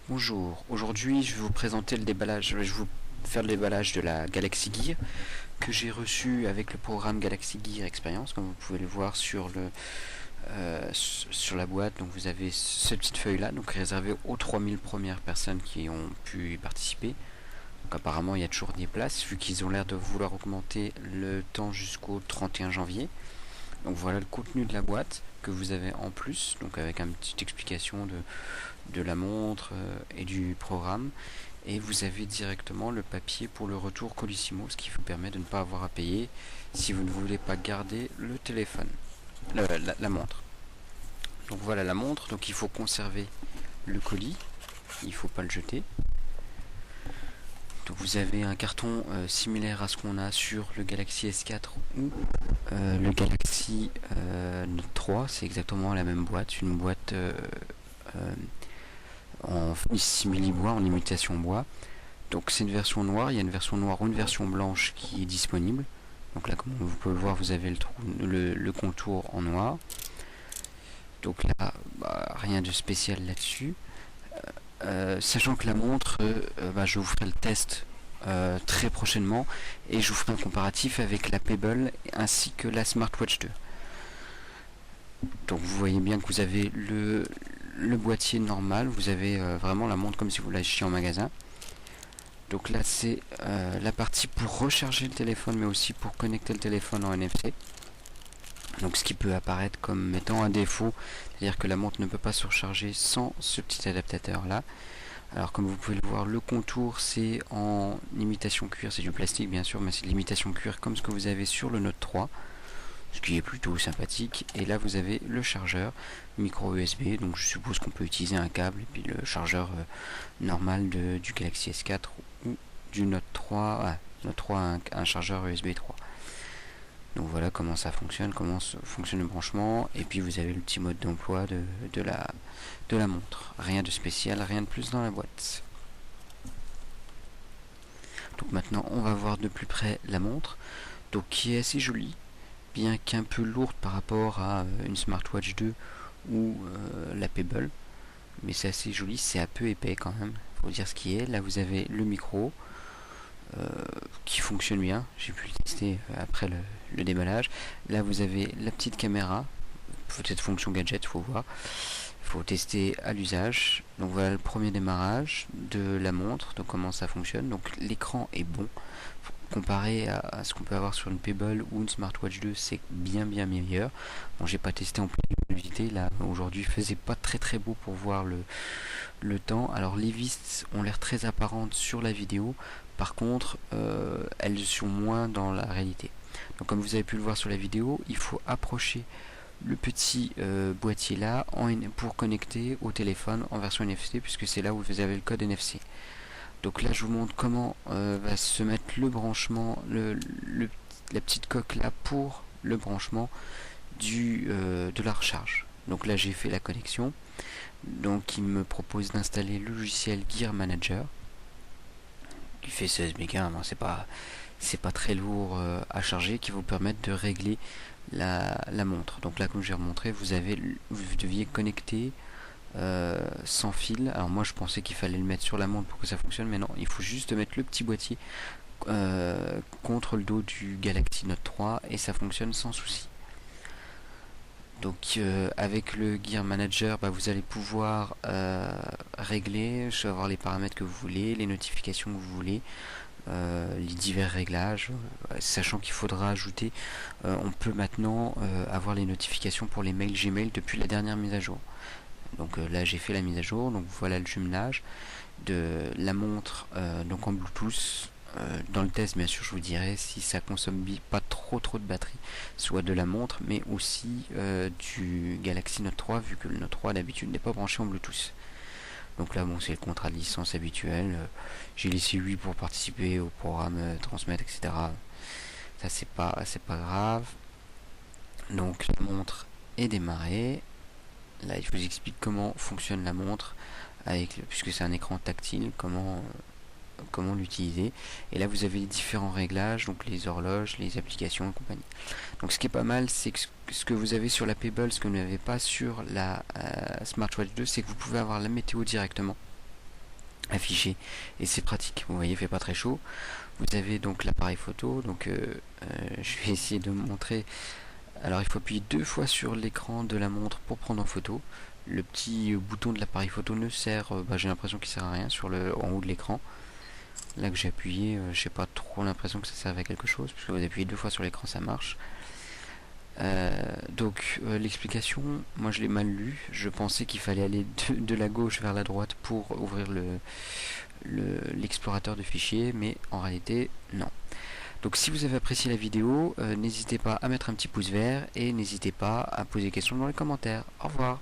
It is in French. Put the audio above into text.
Bonjour, aujourd'hui je vais vous présenter le déballage, je vais vous faire le déballage de la Galaxy Gear que j'ai reçu avec le programme Galaxy Gear Experience, comme vous pouvez le voir sur la boîte. Donc vous avez cette petite feuille là, donc réservée aux 3000 premières personnes qui ont pu y participer. Donc apparemment il y a toujours des places, vu qu'ils ont l'air de vouloir augmenter le temps jusqu'au 31 janvier. Donc voilà le contenu de la boîte que vous avez en plus, donc avec une petite explication de la montre et du programme. Et vous avez directement le papier pour le retour Colissimo, ce qui vous permet de ne pas avoir à payer si vous ne voulez pas garder le téléphone, la montre. Donc voilà la montre, donc il faut conserver le colis, il ne faut pas le jeter. Donc vous avez un carton similaire à ce qu'on a sur le Galaxy S4 ou le Galaxy Note 3, c'est exactement la même boîte, une boîte en simili-bois, en imitation bois. Donc c'est une version noire, il y a une version noire ou une version blanche qui est disponible. Donc là, comme vous pouvez le voir, vous avez le contour en noir. Donc là, rien de spécial là-dessus. Sachant que la montre, je vous ferai le test très prochainement et je vous ferai un comparatif avec la Pebble ainsi que la Smartwatch 2. Donc vous voyez bien que vous avez le boîtier normal, vous avez vraiment la montre comme si vous l'achetiez en magasin. Donc là c'est la partie pour recharger le téléphone, mais aussi pour connecter le téléphone en NFC. Donc ce qui peut apparaître comme étant un défaut, c'est-à-dire que la montre ne peut pas se recharger sans ce petit adaptateur là. Alors comme vous pouvez le voir, le contour c'est en imitation cuir, c'est du plastique bien sûr, mais c'est de l'imitation cuir comme ce que vous avez sur le Note 3, ce qui est plutôt sympathique. Et là vous avez le chargeur micro USB, donc je suppose qu'on peut utiliser un câble, et puis le chargeur normal du Galaxy S4 ou du Note 3, Note 3 un chargeur USB 3. Donc voilà comment ça fonctionne, comment fonctionne le branchement. Et puis vous avez le petit mode d'emploi de la montre. Rien de spécial, rien de plus dans la boîte. Donc maintenant on va voir de plus près la montre, donc qui est assez jolie, bien qu'un peu lourde par rapport à une Smartwatch 2 ou la Pebble. Mais c'est assez joli, c'est un peu épais quand même, faut dire ce qui est. Là vous avez le micro, qui fonctionne bien, j'ai pu le tester après le déballage. Là vous avez la petite caméra, peut-être fonction gadget, faut voir, faut tester à l'usage. Donc voilà le premier démarrage de la montre, donc comment ça fonctionne. Donc l'écran est bon, comparé à ce qu'on peut avoir sur une Pebble ou une Smartwatch 2, c'est bien meilleur. Bon, j'ai pas testé en pleine luminosité, là aujourd'hui il faisait pas très beau pour voir le temps. Alors les vis ont l'air très apparentes sur la vidéo, par contre elles sont moins dans la réalité. Donc comme vous avez pu le voir sur la vidéo, il faut approcher le petit boîtier là pour connecter au téléphone en version NFC, puisque c'est là où vous avez le code NFC. Donc là je vous montre comment va se mettre le branchement, la petite coque là pour le branchement de la recharge. Donc là j'ai fait la connexion, donc il me propose d'installer le logiciel Gear Manager qui fait 16 mégas, c'est pas très lourd à charger, qui vous permettre de régler la montre. Donc là comme j'ai remontré, vous deviez connecter sans fil. Alors moi je pensais qu'il fallait le mettre sur la montre pour que ça fonctionne, mais non, il faut juste mettre le petit boîtier contre le dos du Galaxy Note 3 et ça fonctionne sans souci. Donc avec le Gear Manager, vous allez pouvoir régler, avoir les paramètres que vous voulez, les notifications que vous voulez, les divers réglages, sachant qu'il faudra ajouter, on peut maintenant avoir les notifications pour les mails Gmail depuis la dernière mise à jour. Donc là j'ai fait la mise à jour, donc voilà le jumelage de la montre donc en Bluetooth. Dans le test bien sûr je vous dirai si ça consomme pas trop de batterie, soit de la montre mais aussi du Galaxy Note 3, vu que le Note 3 d'habitude n'est pas branché en Bluetooth. Donc là bon, c'est le contrat de licence habituel, j'ai laissé 8 pour participer au programme transmettre, etc. Ça c'est pas grave. Donc la montre est démarrée. Là je vous explique comment fonctionne la montre puisque c'est un écran tactile, comment l'utiliser. Et là vous avez les différents réglages, donc les horloges, les applications et compagnie. Donc ce qui est pas mal, c'est que ce que vous avez sur la Pebble, ce que vous n'avez pas sur la Smartwatch 2, c'est que vous pouvez avoir la météo directement. affiché et c'est pratique. Vous voyez, il fait pas très chaud. Vous avez donc l'appareil photo, donc je vais essayer de vous montrer. Alors il faut appuyer 2 fois sur l'écran de la montre pour prendre en photo. Le petit bouton de l'appareil photo ne sert, j'ai l'impression qu'il sert à rien sur en haut de l'écran. Là que j'ai appuyé, j'ai pas trop l'impression que ça serve à quelque chose, puisque vous appuyez 2 fois sur l'écran, ça marche. L'explication, moi je l'ai mal lu. Je pensais qu'il fallait aller de la gauche vers la droite pour ouvrir l'explorateur de fichiers, mais en réalité non. Donc si vous avez apprécié la vidéo, n'hésitez pas à mettre un petit pouce vert et n'hésitez pas à poser des questions dans les commentaires. Au revoir.